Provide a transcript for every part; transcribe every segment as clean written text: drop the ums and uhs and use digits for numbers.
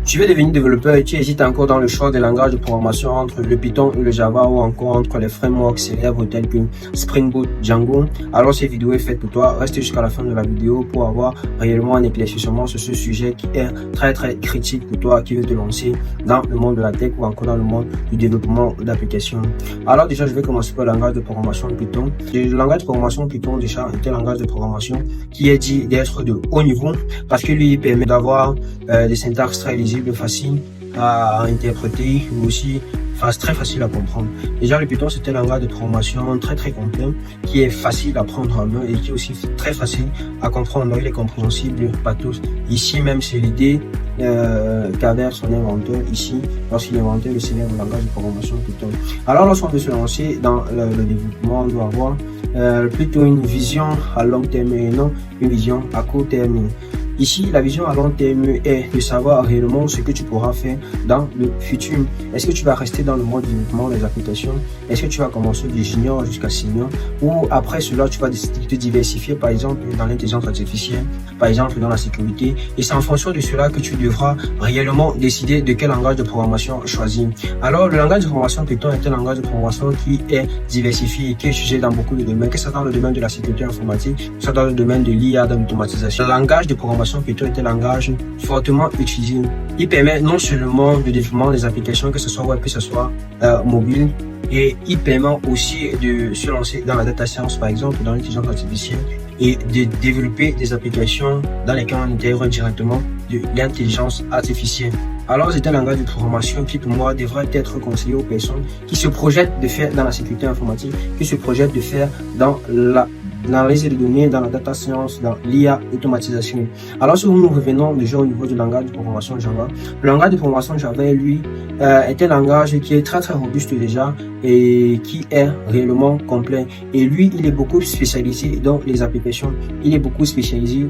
Tu veux devenir développeur et tu hésites encore dans le choix des langages de programmation entre le Python et le Java ou encore entre les frameworks célèbres tels que Spring Boot, Django. Alors cette vidéo est faite pour toi. Reste jusqu'à la fin de la vidéo pour avoir réellement un éclaircissement sur ce sujet qui est très critique pour toi qui veut te lancer dans le monde de la tech ou encore dans le monde du développement d'applications. Alors déjà, je vais commencer par le langage de programmation Python. Le langage de programmation Python déjà est un langage de programmation qui est dit d'être de haut niveau parce que lui il permet d'avoir des syntaxes très lisibles, facile à interpréter, mais aussi très facile à comprendre. Déjà, le Python, c'est un langage de programmation très complet, qui est facile à prendre en main et qui est aussi très facile à comprendre. Donc, il est compréhensible par tous. Ici, même, c'est l'idée qu'avait son inventeur ici, lorsqu'il inventait le célèbre langage de programmation Python. Alors, lorsqu'on veut se lancer dans le développement, on doit avoir plutôt une vision à long terme et non une vision à court terme. Ici, la vision à long terme est de savoir réellement ce que tu pourras faire dans le futur. Est-ce que tu vas rester dans le mode développement des applications? Est-ce que tu vas commencer de junior jusqu'à senior? Ou après cela, tu vas décider de te diversifier, par exemple, dans l'intelligence artificielle, par exemple, dans la sécurité. Et c'est en fonction de cela que tu devras réellement décider de quel langage de programmation choisir. Alors, le langage de programmation Python est un langage de programmation qui est diversifié et qui est utilisé dans beaucoup de domaines, que ce soit dans le domaine de la sécurité informatique, que ce soit dans le domaine de l'IA, de l'automatisation. Le langage de programmation Python est un langage fortement utilisé. Il permet non seulement le développement des applications, que ce soit web, que ce soit mobile, et il permet aussi de se lancer dans la data science, par exemple, dans l'intelligence artificielle, et de développer des applications dans lesquelles on intègre directement de l'intelligence artificielle. Alors, c'est un langage de programmation qui, pour moi, devrait être conseillé aux personnes qui se projettent de faire dans la sécurité informatique, qui se projettent de faire dans l'analyse de données, dans la data science, dans l'IA, automatisation. Alors, si nous revenons déjà au niveau du langage de programmation Java, le langage de programmation Java, lui, est un langage qui est très robuste déjà et qui est réellement complet. Et lui, il est beaucoup spécialisé dans les applications. Il est beaucoup spécialisé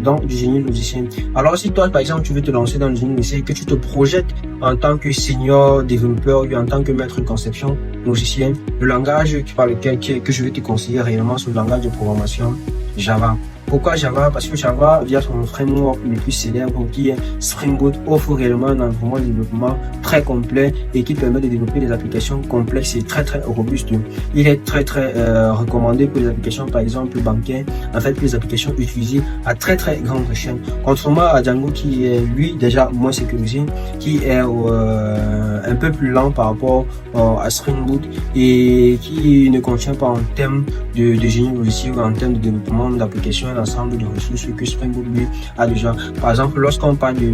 dans du génie logiciel. Alors, si toi, par exemple, tu veux te lancer dans le génie logiciel, que tu te projettes en tant que senior développeur ou en tant que maître de conception logicielle, le langage par lequel que je vais te conseiller réellement, c'est le langage de programmation Java. Pourquoi Java? Parce que Java, via son framework le plus célèbre qui est Spring Boot, offre réellement un environnement de développement très complet et qui permet de développer des applications complexes et très robustes. Il est très recommandé pour les applications, par exemple bancaires, en fait, pour les applications utilisées à très grande échelle. Contrairement à Django qui est lui déjà moins sécurisé, qui est un peu plus lent par rapport à Spring Boot et qui ne contient pas en termes de génie logiciel ou en termes de développement d'applications l'ensemble de ressources que Spring Boot lui a déjà. Par exemple, lorsqu'on parle de